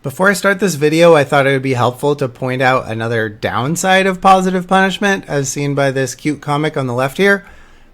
Before I start this video, I thought it would be helpful to point out another downside of positive punishment, as seen by this cute comic on the left here.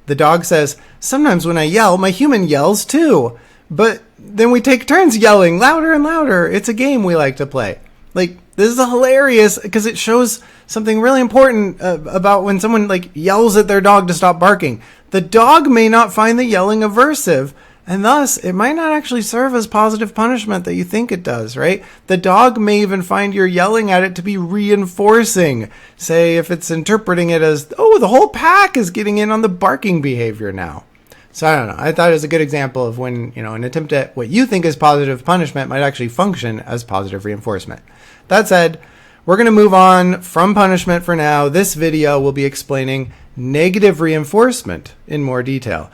The dog says, "Sometimes when I yell, my human yells too. But then we take turns yelling louder and louder. It's a game we like to play." Like, this is hilarious because it shows something really important about when someone yells at their dog to stop barking. The dog may not find the yelling aversive, and thus it might not actually serve as positive punishment that you think it does, right? The dog may even find your yelling at it to be reinforcing. Say if it's interpreting it as, oh, the whole pack is getting in on the barking behavior now. So I don't know. I thought it was a good example of when, an attempt at what you think is positive punishment might actually function as positive reinforcement. That said, we're going to move on from punishment for now. This video will be explaining negative reinforcement in more detail.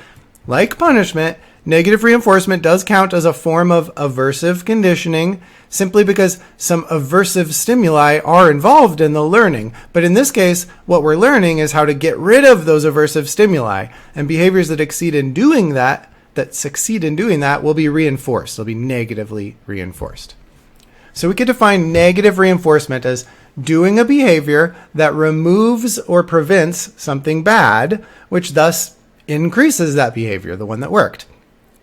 Like punishment, negative reinforcement does count as a form of aversive conditioning simply because some aversive stimuli are involved in the learning. But in this case, what we're learning is how to get rid of those aversive stimuli, and behaviors that succeed in doing that will be reinforced. They'll be negatively reinforced. So we could define negative reinforcement as doing a behavior that removes or prevents something bad, which thus increases that behavior, the one that worked.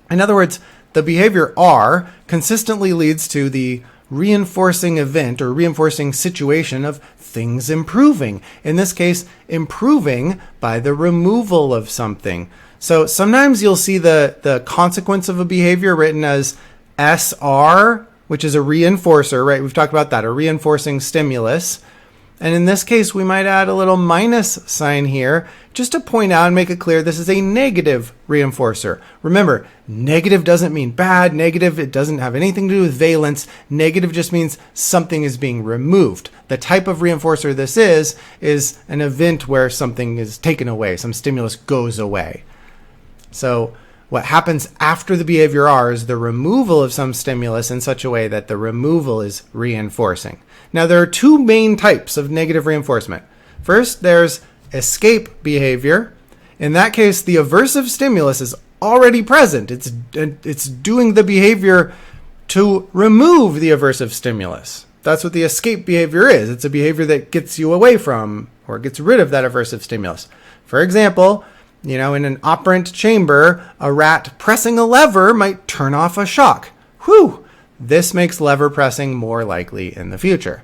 In other words, the behavior R consistently leads to the reinforcing event or reinforcing situation of things improving. In this case, improving by the removal of something. So sometimes you'll see the consequence of a behavior written as SR, which is a reinforcer, right? We've talked about that, a reinforcing stimulus. And in this case, we might add a little minus sign here just to point out and make it clear this is a negative reinforcer. Remember, negative doesn't mean bad. Negative, it doesn't have anything to do with valence. Negative just means something is being removed. The type of reinforcer this is an event where something is taken away, some stimulus goes away. So what happens after the behavior R is the removal of some stimulus in such a way that the removal is reinforcing. Now, there are two main types of negative reinforcement. First, there's escape behavior. In that case, the aversive stimulus is already present. It's doing the behavior to remove the aversive stimulus. That's what the escape behavior is. It's a behavior that gets you away from or gets rid of that aversive stimulus. For example, in an operant chamber, a rat pressing a lever might turn off a shock. Whew! This makes lever pressing more likely in the future.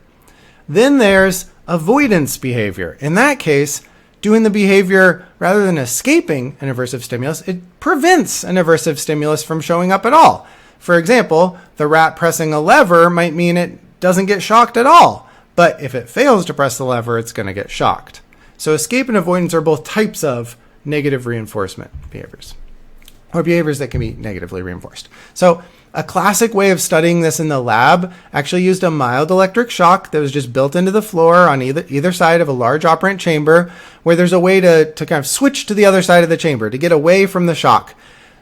Then there's avoidance behavior. In that case, doing the behavior rather than escaping an aversive stimulus, it prevents an aversive stimulus from showing up at all. For example, the rat pressing a lever might mean it doesn't get shocked at all. But if it fails to press the lever, it's going to get shocked. So escape and avoidance are both types of negative reinforcement behaviors, or behaviors that can be negatively reinforced. So a classic way of studying this in the lab actually used a mild electric shock that was just built into the floor on either side of a large operant chamber, where there's a way to kind of switch to the other side of the chamber to get away from the shock.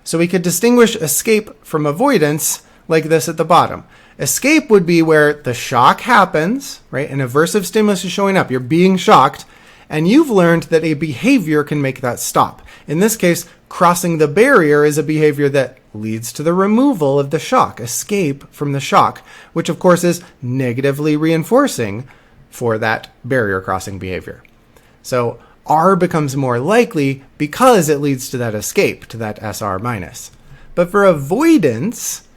So we could distinguish escape from avoidance like this at the bottom. Escape would be where the shock happens, right? An aversive stimulus is showing up. You're being shocked, and you've learned that a behavior can make that stop. In this case, crossing the barrier is a behavior that leads to the removal of the shock, escape from the shock, which of course is negatively reinforcing for that barrier crossing behavior. So R becomes more likely because it leads to that escape, to that SR minus. But for avoidance,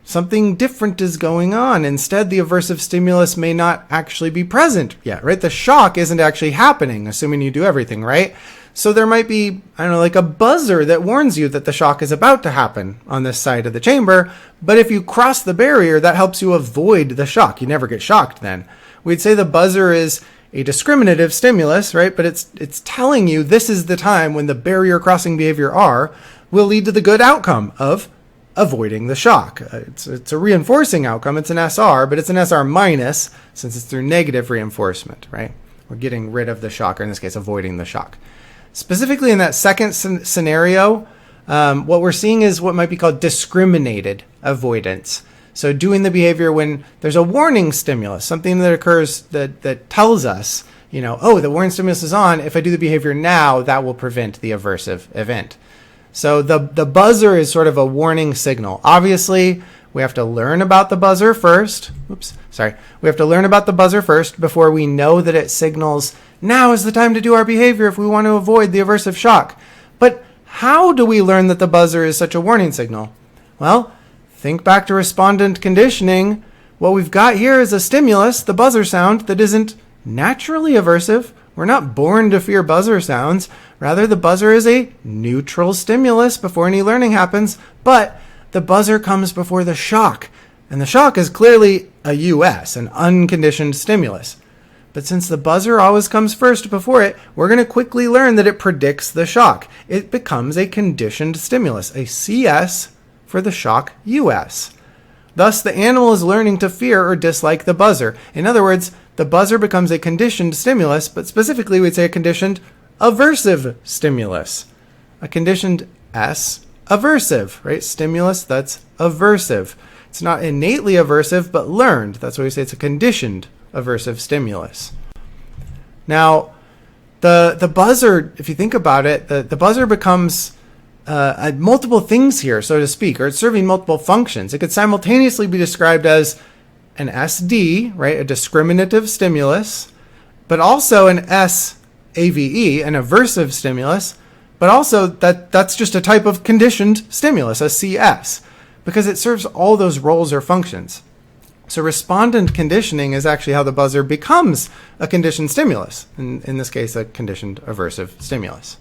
something different is going on. Instead, the aversive stimulus may not actually be present yet, right? The shock isn't actually happening, assuming you do everything right. So there might be, like a buzzer that warns you that the shock is about to happen on this side of the chamber. But if you cross the barrier, that helps you avoid the shock. You never get shocked then. We'd say the buzzer is a discriminative stimulus, right? But it's telling you this is the time when the barrier crossing behavior R will lead to the good outcome of avoiding the shock. It's a reinforcing outcome. It's an SR, but it's an SR minus since it's through negative reinforcement, right? We're getting rid of the shock, or in this case, avoiding the shock. Specifically in that second scenario, what we're seeing is what might be called discriminated avoidance. So doing the behavior when there's a warning stimulus, something that occurs that tells us, oh, the warning stimulus is on. If I do the behavior now, that will prevent the aversive event. So the buzzer is sort of a warning signal. Obviously, We have to learn about the buzzer first. We have to learn about the buzzer first before we know that it signals now is the time to do our behavior if we want to avoid the aversive shock. But how do we learn that the buzzer is such a warning signal? Well, think back to respondent conditioning. What we've got here is a stimulus, the buzzer sound, that isn't naturally aversive. We're not born to fear buzzer sounds. Rather, the buzzer is a neutral stimulus before any learning happens, but the buzzer comes before the shock. And the shock is clearly a US, an unconditioned stimulus. But since the buzzer always comes first before it, we're going to quickly learn that it predicts the shock. It becomes a conditioned stimulus, a CS for the shock US. Thus, the animal is learning to fear or dislike the buzzer. In other words, the buzzer becomes a conditioned stimulus, but specifically we'd say a conditioned aversive stimulus. A conditioned S, aversive, right? Stimulus that's aversive. It's not innately aversive, but learned. That's why we say it's a conditioned aversive stimulus. Now, the buzzer, if you think about it, the buzzer becomes multiple things here, so to speak, or it's serving multiple functions. It could simultaneously be described as an SD, right, a discriminative stimulus, but also an SAVE, an aversive stimulus, but also that's just a type of conditioned stimulus, a CS, because it serves all those roles or functions. So respondent conditioning is actually how the buzzer becomes a conditioned stimulus, in this case, a conditioned aversive stimulus.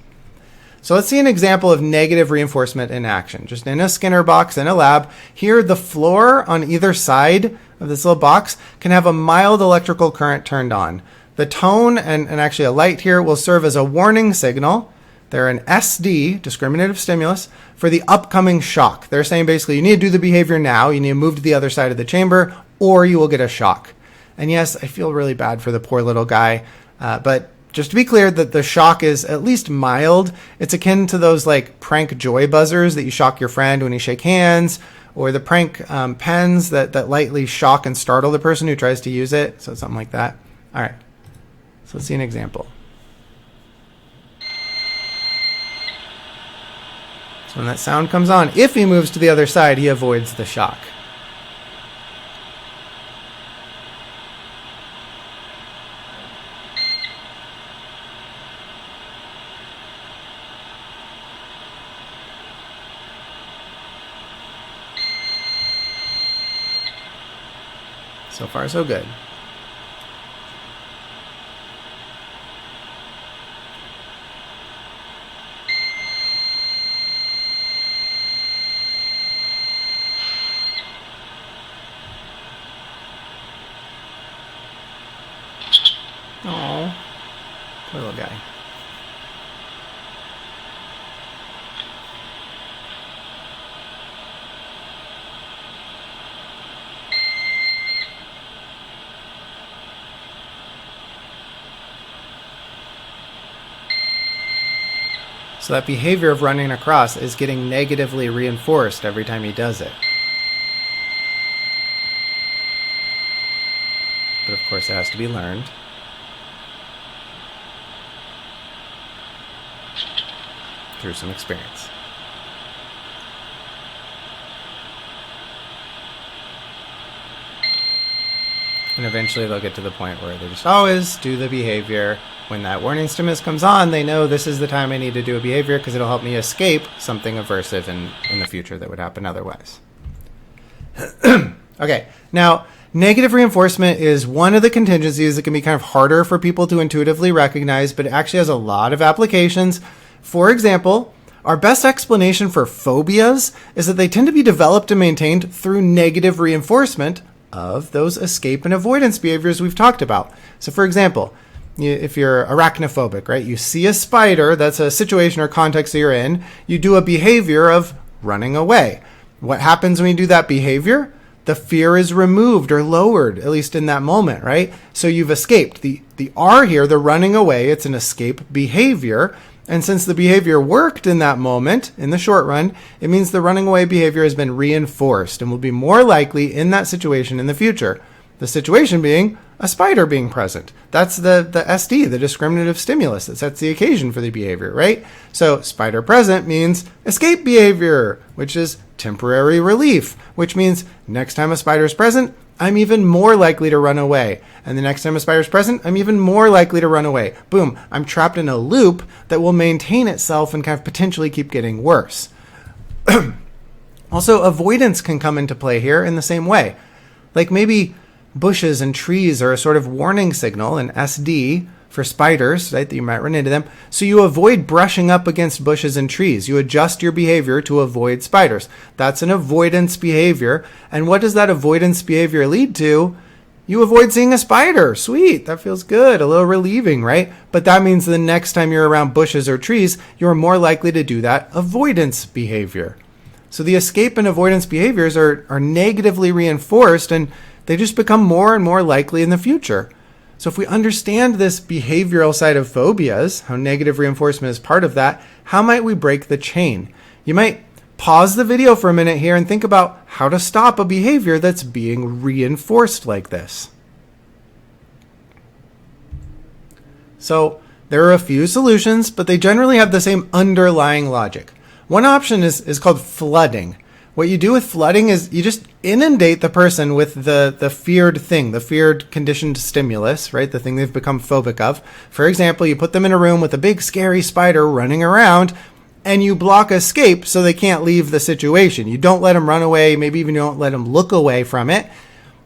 So let's see an example of negative reinforcement in action. Just in a Skinner box in a lab, here the floor on either side of this little box can have a mild electrical current turned on. The tone and actually a light here will serve as a warning signal. They're an SD, discriminative stimulus, for the upcoming shock. They're saying basically you need to do the behavior now, you need to move to the other side of the chamber, or you will get a shock. And yes, I feel really bad for the poor little guy, but just to be clear that the shock is at least mild. It's akin to those like prank joy buzzers that you shock your friend when you shake hands, or the prank pens that lightly shock and startle the person who tries to use it. So something like that. All right, so let's see an example. So when that sound comes on, if he moves to the other side, he avoids the shock. So far, so good. Oh, poor little guy. So that behavior of running across is getting negatively reinforced every time he does it. But of course it has to be learned. Through some experience. And eventually they'll get to the point where they just always do the behavior. When that warning stimulus comes on, they know this is the time I need to do a behavior because it'll help me escape something aversive in the future that would happen otherwise. Okay, now negative reinforcement is one of the contingencies that can be kind of harder for people to intuitively recognize, but it actually has a lot of applications. For example, our best explanation for phobias is that they tend to be developed and maintained through negative reinforcement of those escape and avoidance behaviors we've talked about. So for example, if you're arachnophobic, right, you see a spider, that's a situation or context that you're in, you do a behavior of running away. What happens when you do that behavior? The fear is removed or lowered, at least in that moment, right? So you've escaped. The R here, the running away, it's an escape behavior. And since the behavior worked in that moment, in the short run, it means the running away behavior has been reinforced and will be more likely in that situation in the future. The situation being a spider being present. That's the SD, the discriminative stimulus that sets the occasion for the behavior, right? So spider present means escape behavior, which is temporary relief, which means next time a spider is present, I'm even more likely to run away. And the next time a spider is present, I'm even more likely to run away. Boom, I'm trapped in a loop that will maintain itself and kind of potentially keep getting worse. Also, avoidance can come into play here in the same way. Like maybe bushes and trees are a sort of warning signal, an SD, for spiders, right, that you might run into them. So you avoid brushing up against bushes and trees. You adjust your behavior to avoid spiders. That's an avoidance behavior. And what does that avoidance behavior lead to? You avoid seeing a spider. Sweet. That feels good. A little relieving, right? But that means the next time you're around bushes or trees, you're more likely to do that avoidance behavior. So the escape and avoidance behaviors are negatively reinforced, and they just become more and more likely in the future. So if we understand this behavioral side of phobias, how negative reinforcement is part of that, how might we break the chain? You might pause the video for a minute here and think about how to stop a behavior that's being reinforced like this. So there are a few solutions, but they generally have the same underlying logic. One option is called flooding. What you do with flooding is you just inundate the person with the feared thing, the feared conditioned stimulus, right? The thing they've become phobic of. For example, you put them in a room with a big scary spider running around, and you block escape so they can't leave the situation. You don't let them run away, maybe even you don't let them look away from it.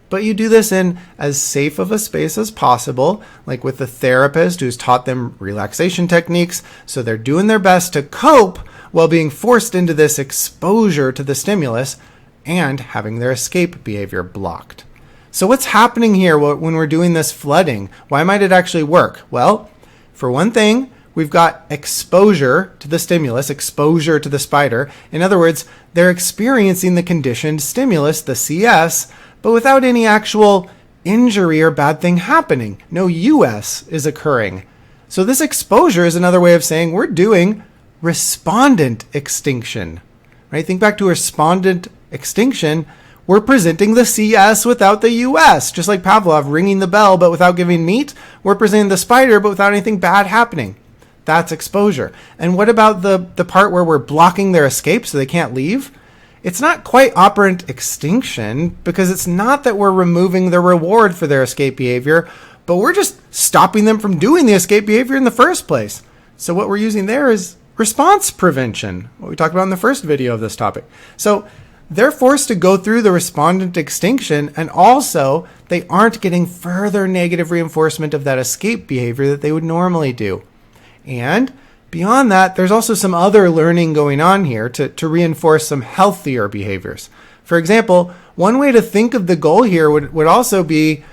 But you do this in as safe of a space as possible, like with the therapist who's taught them relaxation techniques, so they're doing their best to cope while being forced into this exposure to the stimulus and having their escape behavior blocked. So what's happening here when we're doing this flooding? Why might it actually work? Well, for one thing, we've got exposure to the stimulus, exposure to the spider. In other words, they're experiencing the conditioned stimulus, the CS, but without any actual injury or bad thing happening. No US is occurring. So this exposure is another way of saying we're doing respondent extinction, right? Think back to respondent extinction. We're presenting the CS without the US, just like Pavlov ringing the bell, but without giving meat. We're presenting the spider, but without anything bad happening. That's exposure. And what about the part where we're blocking their escape so they can't leave? It's not quite operant extinction, because it's not that we're removing the reward for their escape behavior, but we're just stopping them from doing the escape behavior in the first place. So what we're using there is response prevention, what we talked about in the first video of this topic. So they're forced to go through the respondent extinction, and also they aren't getting further negative reinforcement of that escape behavior that they would normally do. And beyond that, there's also some other learning going on here to reinforce some healthier behaviors. For example, one way to think of the goal here would also be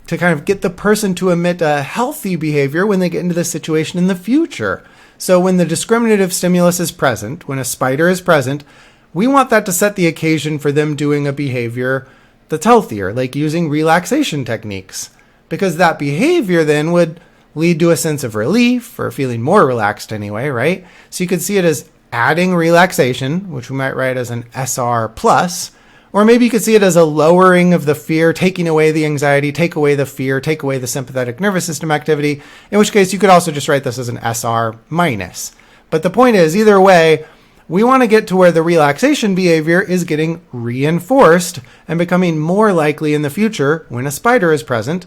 to kind of get the person to emit a healthy behavior when they get into this situation in the future. So when the discriminative stimulus is present, when a spider is present, we want that to set the occasion for them doing a behavior that's healthier, like using relaxation techniques. Because that behavior then would lead to a sense of relief, or feeling more relaxed anyway, right? So you could see it as adding relaxation, which we might write as an SR plus, or maybe you could see it as a lowering of the fear, taking away the anxiety, take away the fear, take away the sympathetic nervous system activity, in which case you could also just write this as an SR minus. But the point is, either way, we want to get to where the relaxation behavior is getting reinforced and becoming more likely in the future when a spider is present,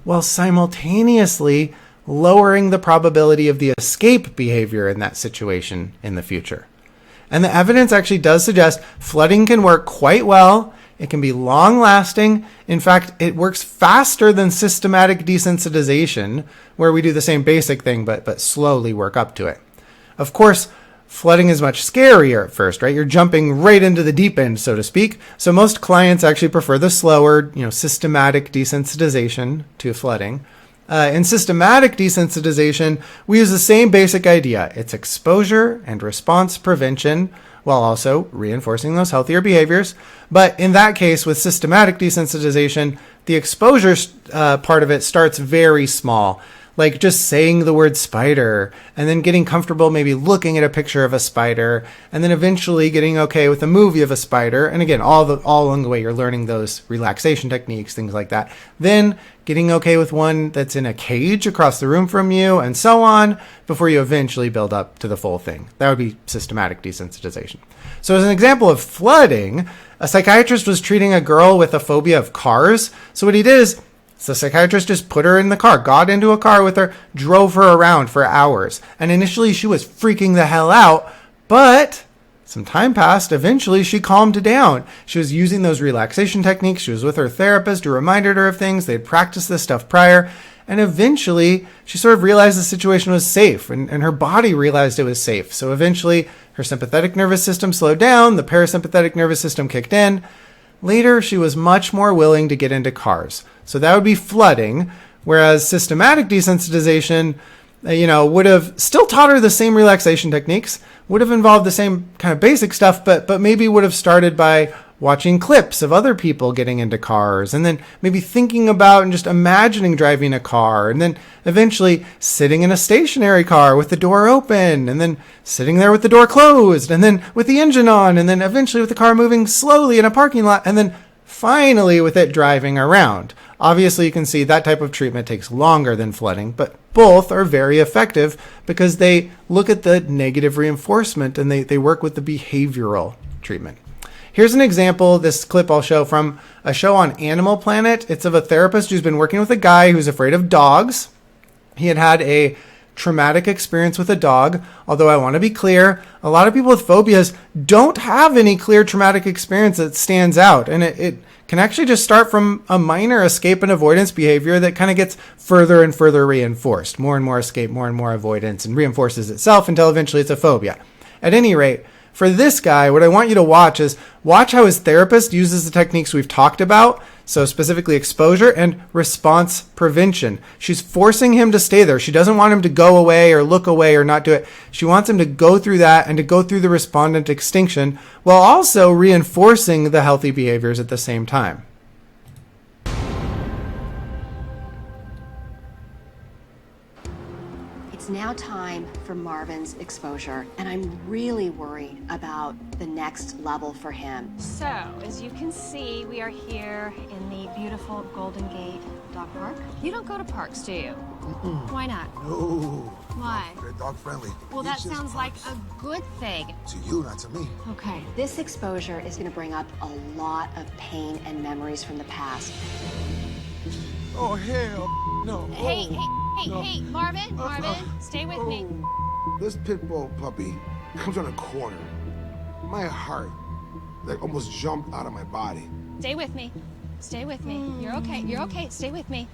while simultaneously lowering the probability of the escape behavior in that situation in the future. And the evidence actually does suggest flooding can work quite well. It can be long-lasting. In fact, it works faster than systematic desensitization, where we do the same basic thing but slowly work up to it. Of course, flooding is much scarier at first, right? You're jumping right into the deep end, so to speak. So most clients actually prefer the slower, systematic desensitization to flooding. In systematic desensitization, we use the same basic idea. It's exposure and response prevention, while also reinforcing those healthier behaviors. But in that case, with systematic desensitization, the exposure part of it starts very small. like just saying the word spider and then getting comfortable maybe looking at a picture of a spider and then eventually getting okay with a movie of a spider. And again, all along the way, you're learning those relaxation techniques, things like that. Then getting okay with one that's in a cage across the room from you and so on before you eventually build up to the full thing. That would be systematic desensitization. So as an example of flooding, a psychiatrist was treating a girl with a phobia of cars. So what he did is, the psychiatrist just put her in the car, got into a car with her, drove her around for hours. And initially she was freaking the hell out, but some time passed. Eventually she calmed down. She was using those relaxation techniques. She was with her therapist who reminded her of things. They'd practiced this stuff prior. And eventually she sort of realized the situation was safe and her body realized it was safe. So eventually her sympathetic nervous system slowed down. The parasympathetic nervous system kicked in. Later, she was much more willing to get into cars. So that would be flooding, whereas systematic desensitization, would have still taught her the same relaxation techniques, would have involved the same kind of basic stuff, but maybe would have started by watching clips of other people getting into cars, and then maybe thinking about and just imagining driving a car, and then eventually sitting in a stationary car with the door open, and then sitting there with the door closed, and then with the engine on, and then eventually with the car moving slowly in a parking lot, and then finally with it driving around. Obviously, you can see that type of treatment takes longer than flooding, but both are very effective because they look at the negative reinforcement and they work with the behavioral treatment. Here's an example, this clip I'll show from a show on Animal Planet. It's of a therapist who's been working with a guy who's afraid of dogs. He had had a traumatic experience with a dog, although I want to be clear, a lot of people with phobias don't have any clear traumatic experience that stands out. And it can actually just start from a minor escape and avoidance behavior that kind of gets further and further reinforced. More and more escape, more and more avoidance, and reinforces itself until eventually it's a phobia. At any rate, for this guy, what I want you to watch is watch how his therapist uses the techniques we've talked about, so specifically exposure and response prevention. She's forcing him to stay there. She doesn't want him to go away or look away or not do it. She wants him to go through that and to go through the respondent extinction while also reinforcing the healthy behaviors at the same time. It's now time for Marvin's exposure, and I'm really worried about the next level for him. So, as you can see, we are here in the beautiful Golden Gate Dog Park. You don't go to parks, do you? Why not? No. Why? They're dog friendly. Well, that sounds like a good thing. To you, not to me. Okay. This exposure is going to bring up a lot of pain and memories from the past. Oh, hell no. Hey, No. hey, Marvin, stay with me. This pit bull puppy comes on a corner. My heart, almost jumped out of my body. Stay with me. Stay with me. You're okay. Stay with me.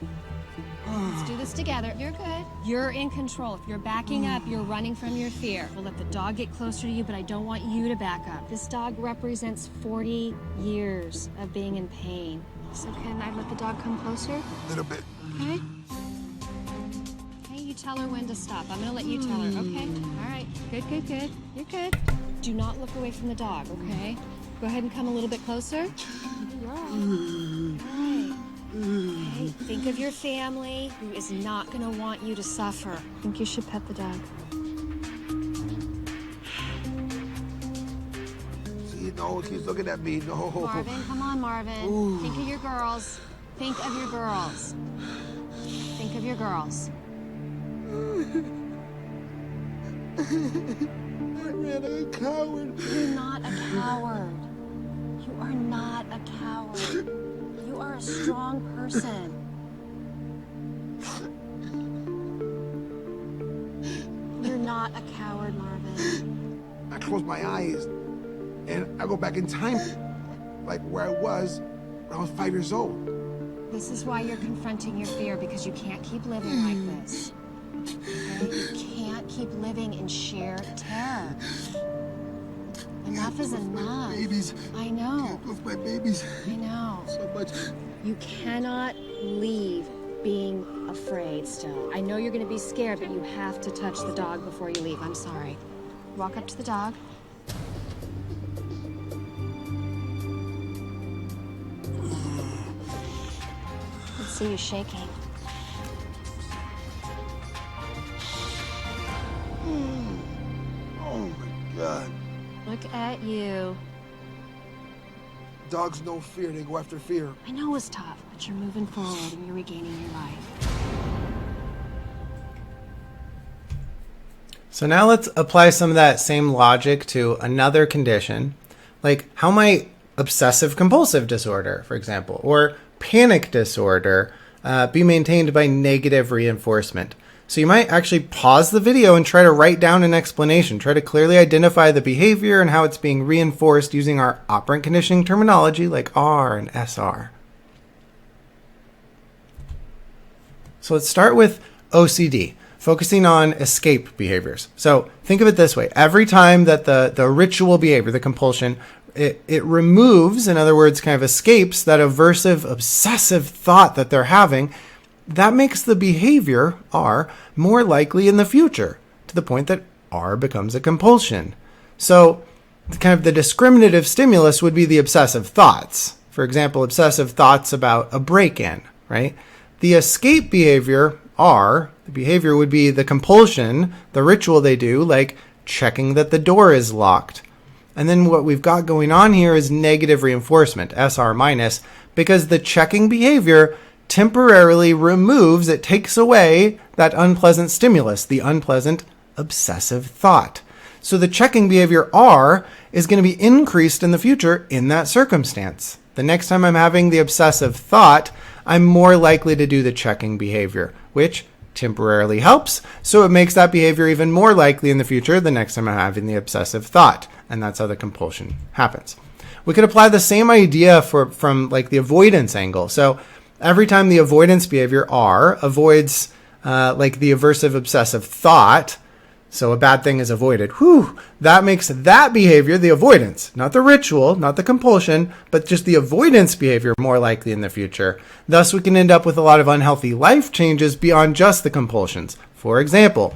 Let's do this together. You're good. You're in control. If you're backing up, you're running from your fear. We'll let the dog get closer to you, but I don't want you to back up. This dog represents 40 years of being in pain. So can I let the dog come closer? A little bit. Okay. Okay, you tell her when to stop. I'm gonna let you tell her, okay? All right, good. You're good. Do not look away from the dog, okay? Go ahead and come a little bit closer. You're all right. Okay, think of your family who is not gonna want you to suffer. I think you should pet the dog. See, no, he's looking at me. No. Marvin, come on, Marvin. Ooh. Think of your girls. Think of your girls. Think of your girls. I'm a coward. You're not a coward. You are not a coward. You are a strong person. You're not a coward, Marvin. I close my eyes and I go back in time, like where I was when I was 5 years old. This is why you're confronting your fear, because you can't keep living like this. Okay? You can't keep living in sheer terror. Enough is enough. Babies. I know. Can't close my babies. I know. So much. You cannot leave being afraid still. I know you're going to be scared, but you have to touch the dog before you leave. I'm sorry. Walk up to the dog. I see you shaking. at you. Dogs know fear, they go after fear. I know it was tough, but you're moving forward and you're regaining your life. So now let's apply some of that same logic to another condition. Like, how might obsessive compulsive disorder, for example, or panic disorder be maintained by negative reinforcement? So you might actually pause the video and try to write down an explanation. Try to clearly identify the behavior and how it's being reinforced using our operant conditioning terminology like R and SR. So let's start with OCD, focusing on escape behaviors. So think of it this way. Every time that the ritual behavior, the compulsion, it removes, in other words, kind of escapes that aversive, obsessive thought that they're having, that makes the behavior, R, more likely in the future, to the point that R becomes a compulsion. So kind of the discriminative stimulus would be the obsessive thoughts. For example, obsessive thoughts about a break-in, right? The escape behavior, R, the behavior would be the compulsion, the ritual they do, like checking that the door is locked. And then what we've got going on here is negative reinforcement, SR minus, because the checking behavior temporarily removes, it takes away that unpleasant stimulus, the unpleasant obsessive thought. So the checking behavior R is going to be increased in the future in that circumstance. The next time I'm having the obsessive thought, I'm more likely to do the checking behavior, which temporarily helps. So it makes that behavior even more likely in the future the next time I'm having the obsessive thought. And that's how the compulsion happens. We could apply the same idea from like the avoidance angle. So every time the avoidance behavior R avoids like the aversive obsessive thought, so a bad thing is avoided, that makes that behavior, the avoidance, not the ritual, not the compulsion, but just the avoidance behavior more likely in the future. Thus, we can end up with a lot of unhealthy life changes beyond just the compulsions. For example,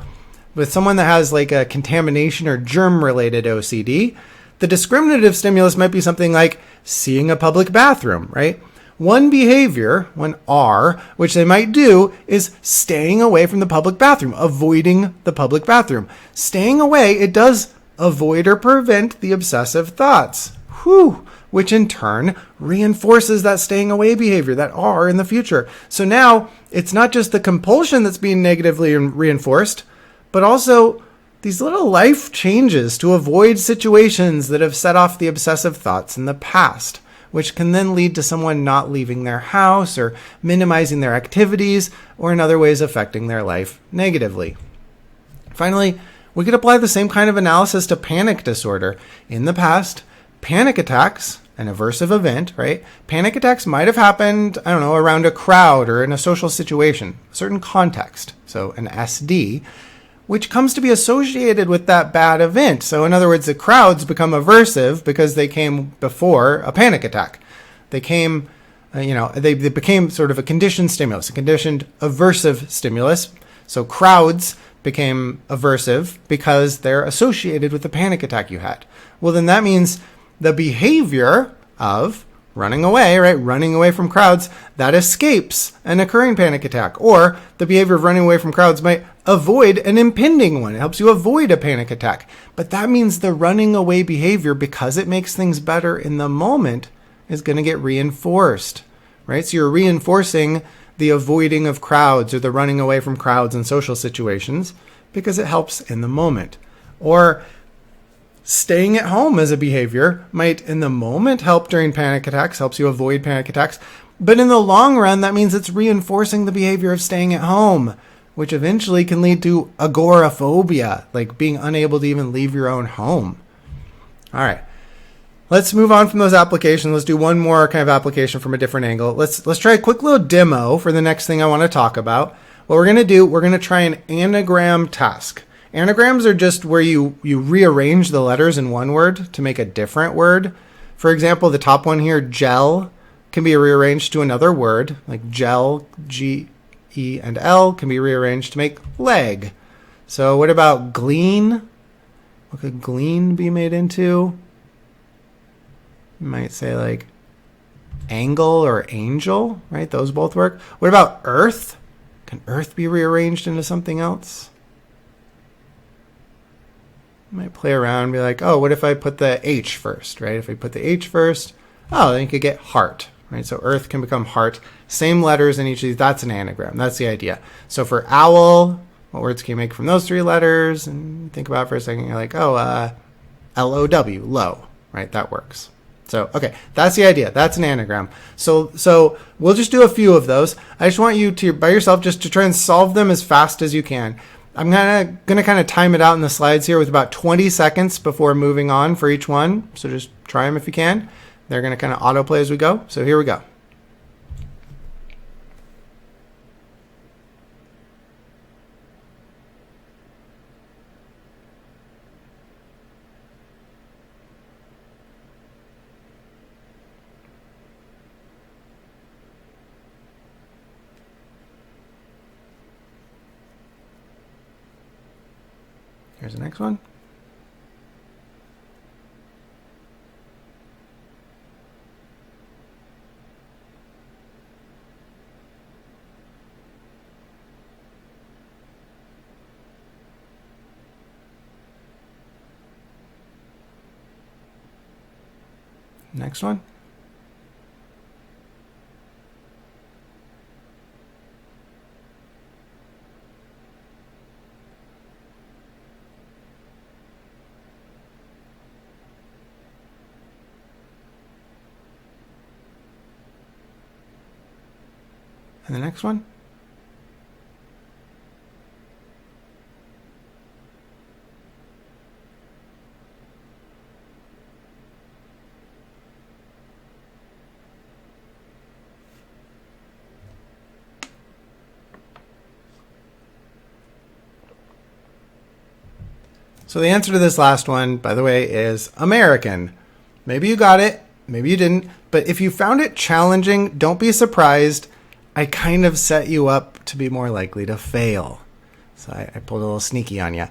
with someone that has like a contamination or germ-related OCD, the discriminative stimulus might be something like seeing a public bathroom, right? One behavior, one R, which they might do is staying away from the public bathroom, avoiding the public bathroom. Staying away, it does avoid or prevent the obsessive thoughts, which in turn reinforces that staying away behavior, that R in the future. So now it's not just the compulsion that's being negatively reinforced, but also these little life changes to avoid situations that have set off the obsessive thoughts in the past, which can then lead to someone not leaving their house or minimizing their activities or in other ways affecting their life negatively. Finally, we could apply the same kind of analysis to panic disorder. In the past, panic attacks, an aversive event, right? Panic attacks might have happened, around a crowd or in a social situation, a certain context, so an SD, which comes to be associated with that bad event. So in other words, the crowds become aversive because they came before a panic attack. They came, they became sort of a conditioned stimulus, a conditioned aversive stimulus. So crowds became aversive because they're associated with the panic attack you had. Well, then that means the behavior of running away, right? Running away from crowds, that escapes an occurring panic attack. Or the behavior of running away from crowds might avoid an impending one. It helps you avoid a panic attack. But that means the running away behavior, because it makes things better in the moment, is going to get reinforced, right? So you're reinforcing the avoiding of crowds or the running away from crowds in social situations because it helps in the moment. Or staying at home as a behavior might in the moment help during panic attacks, helps you avoid panic attacks. But in the long run, that means it's reinforcing the behavior of staying at home, which eventually can lead to agoraphobia, like being unable to even leave your own home. All right, let's move on from those applications. Let's do one more kind of application from a different angle. Let's try a quick little demo for the next thing I want to talk about. What we're going to do, we're going to try an anagram task. Anagrams are just where you rearrange the letters in one word to make a different word. For example, the top one here, gel, can be rearranged to another word, like gel, G, E, and L can be rearranged to make leg. So what about glean? What could glean be made into? You might say like angle or angel, right? Those both work. What about earth? Can earth be rearranged into something else? You might play around and be like, oh, what if I put the H first, right? If I put the H first, oh, then you could get heart, right? So earth can become heart. Same letters in each of these. That's an anagram. That's the idea. So for owl, what words can you make from those 3 letters? And think about it for a second. You're like, oh, L-O-W, low, right? That works. So, okay, that's the idea. That's an anagram. So we'll just do a few of those. I just want you to, by yourself, just to try and solve them as fast as you can. I'm going to kind of time it out in the slides here with about 20 seconds before moving on for each one. So just try them if you can. They're going to kind of autoplay as we go. So here we go. Here's the next one. Next one. And the next one. So the answer to this last one, by the way, is American. Maybe you got it, maybe you didn't, but if you found it challenging, don't be surprised. I kind of set you up to be more likely to fail. So I pulled a little sneaky on you.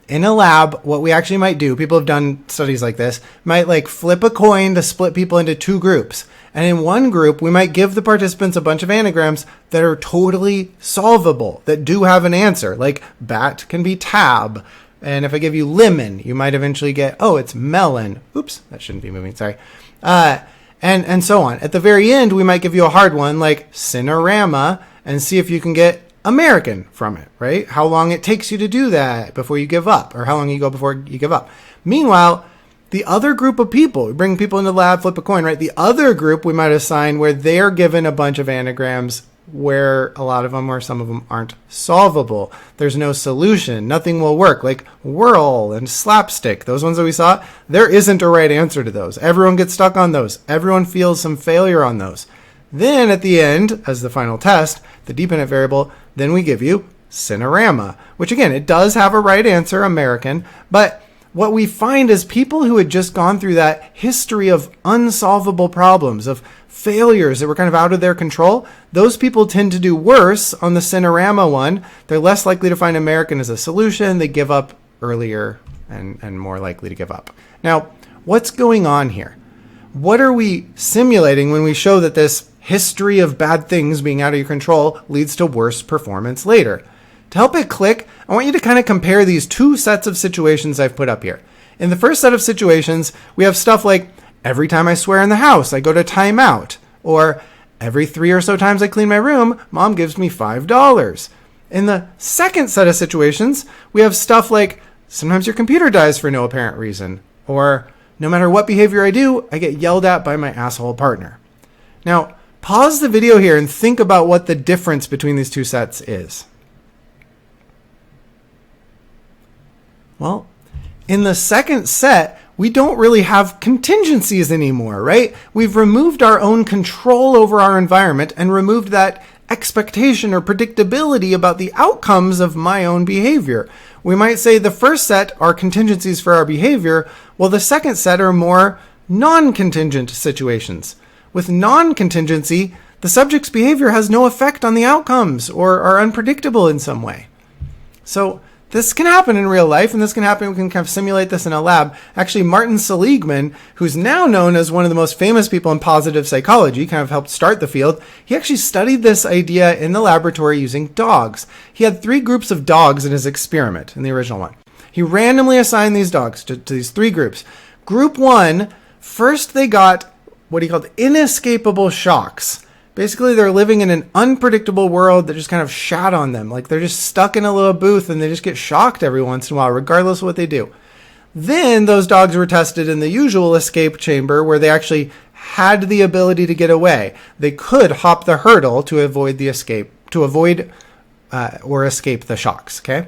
In a lab, what we actually might do, people have done studies like this, might like flip a coin to split people into 2 groups. And in one group, we might give the participants a bunch of anagrams that are totally solvable, that do have an answer. Like bat can be tab. And if I give you lemon, you might eventually get, oh, it's melon. Oops, that shouldn't be moving, sorry. And so on. At the very end, we might give you a hard one like cinerama and see if you can get American from it, right? How long it takes you to do that before you give up, or how long you go before you give up. Meanwhile, the other group of people, we bring people into the lab, flip a coin, right? The other group we might assign where they're given a bunch of anagrams where a lot of them or some of them aren't solvable. There's no solution. Nothing will work. Like whirl and slapstick, those ones that we saw, there isn't a right answer to those. Everyone gets stuck on those. Everyone feels some failure on those. Then at the end, as the final test, the dependent variable, then we give you cinerama, which again, it does have a right answer, American, but what we find is people who had just gone through that history of unsolvable problems, of failures that were kind of out of their control, those people tend to do worse on the cinerama one. They're less likely to find American as a solution. They give up earlier and more likely to give up. Now, what's going on here? What are we simulating when we show that this history of bad things being out of your control leads to worse performance later? To help it click, I want you to kind of compare these 2 sets of situations I've put up here. In the first set of situations, we have stuff like, every time I swear in the house, I go to timeout. Or every 3 or so times I clean my room, mom gives me $5. In the second set of situations, we have stuff like, sometimes your computer dies for no apparent reason. Or no matter what behavior I do, I get yelled at by my asshole partner. Now, pause the video here and think about what the difference between these 2 sets is. Well, in the second set, we don't really have contingencies anymore, right? We've removed our own control over our environment and removed that expectation or predictability about the outcomes of my own behavior. We might say the first set are contingencies for our behavior, while the second set are more non-contingent situations. With non-contingency, the subject's behavior has no effect on the outcomes or are unpredictable in some way. So this can happen in real life, and this can happen, we can kind of simulate this in a lab. Actually, Martin Seligman, who's now known as one of the most famous people in positive psychology, kind of helped start the field, he actually studied this idea in the laboratory using dogs. He had 3 groups of dogs in his experiment, in the original one. He randomly assigned these dogs to these 3 groups. Group 1, first they got what he called inescapable shocks. Basically, they're living in an unpredictable world that just kind of shat on them. Like they're just stuck in a little booth and they just get shocked every once in a while, regardless of what they do. Then those dogs were tested in the usual escape chamber where they actually had the ability to get away. They could hop the hurdle to avoid the escape, or escape the shocks, okay?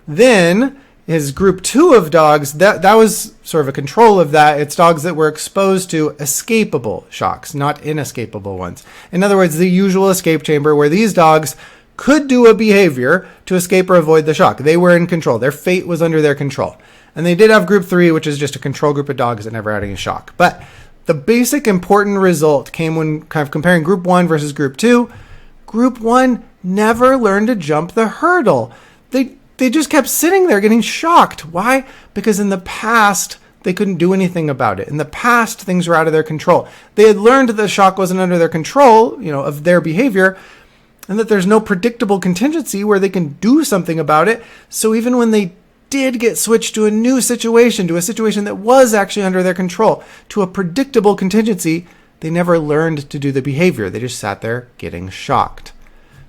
Then his group 2 of dogs, that was sort of a control of that. It's dogs that were exposed to escapable shocks, not inescapable ones. In other words, the usual escape chamber where these dogs could do a behavior to escape or avoid the shock. They were in control. Their fate was under their control. And they did have group 3, which is just a control group of dogs that never had any shock. But the basic important result came when kind of comparing group 1 versus group 2. Group 1 never learned to jump the hurdle. They just kept sitting there getting shocked. Why? Because in the past, they couldn't do anything about it. In the past, things were out of their control. They had learned that the shock wasn't under their control, of their behavior, and that there's no predictable contingency where they can do something about it. So even when they did get switched to a new situation, to a situation that was actually under their control, to a predictable contingency, they never learned to do the behavior. They just sat there getting shocked.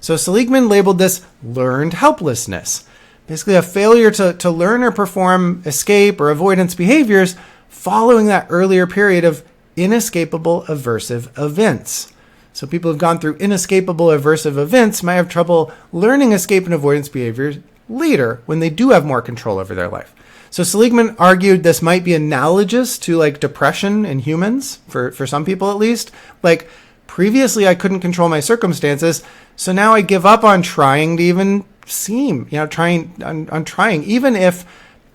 So Seligman labeled this learned helplessness. Basically a failure to learn or perform escape or avoidance behaviors following that earlier period of inescapable aversive events. So people who've gone through inescapable aversive events might have trouble learning escape and avoidance behaviors later when they do have more control over their life. So Seligman argued this might be analogous to like depression in humans, for some people at least. Like previously I couldn't control my circumstances, so now I give up on trying to even trying, even if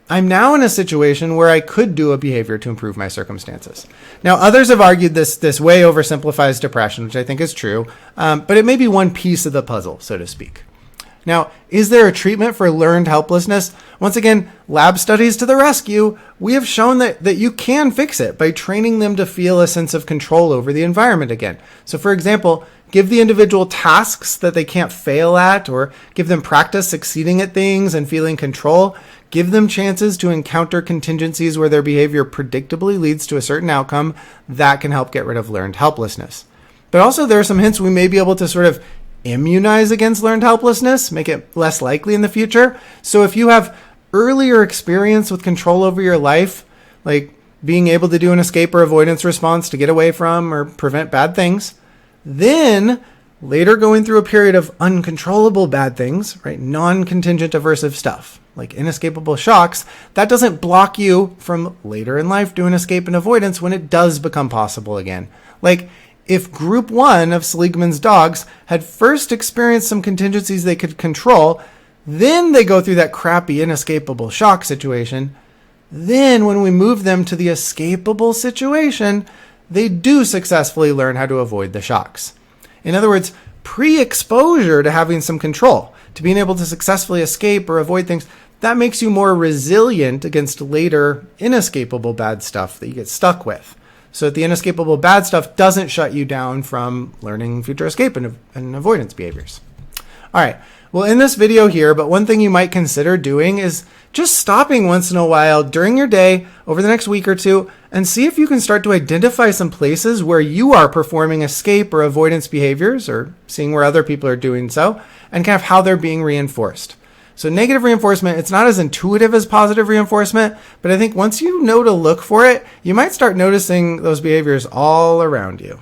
I'm now in a situation where I could do a behavior to improve my circumstances. Now, others have argued this way oversimplifies depression, which I think is true, but it may be one piece of the puzzle, so to speak. Now, is there a treatment for learned helplessness? Once again, lab studies to the rescue. We have shown that you can fix it by training them to feel a sense of control over the environment again. So for example, give the individual tasks that they can't fail at, or give them practice succeeding at things and feeling control. Give them chances to encounter contingencies where their behavior predictably leads to a certain outcome. That can help get rid of learned helplessness. But also there are some hints we may be able to sort of immunize against learned helplessness, make it less likely in the future. So if you have earlier experience with control over your life, like being able to do an escape or avoidance response to get away from or prevent bad things, then later going through a period of uncontrollable bad things, right, non-contingent aversive stuff, like inescapable shocks, that doesn't block you from later in life doing escape and avoidance when it does become possible again. Like, if group 1 of Seligman's dogs had first experienced some contingencies they could control, then they go through that crappy inescapable shock situation, then when we move them to the escapable situation, they do successfully learn how to avoid the shocks. In other words, pre-exposure to having some control, to being able to successfully escape or avoid things, that makes you more resilient against later inescapable bad stuff that you get stuck with. So that the inescapable bad stuff doesn't shut you down from learning future escape and avoidance behaviors. All right. Well, in this video here, but one thing you might consider doing is just stopping once in a while during your day over the next week or two and see if you can start to identify some places where you are performing escape or avoidance behaviors, or seeing where other people are doing so, and kind of how they're being reinforced. So negative reinforcement, it's not as intuitive as positive reinforcement, but I think once you know to look for it, you might start noticing those behaviors all around you.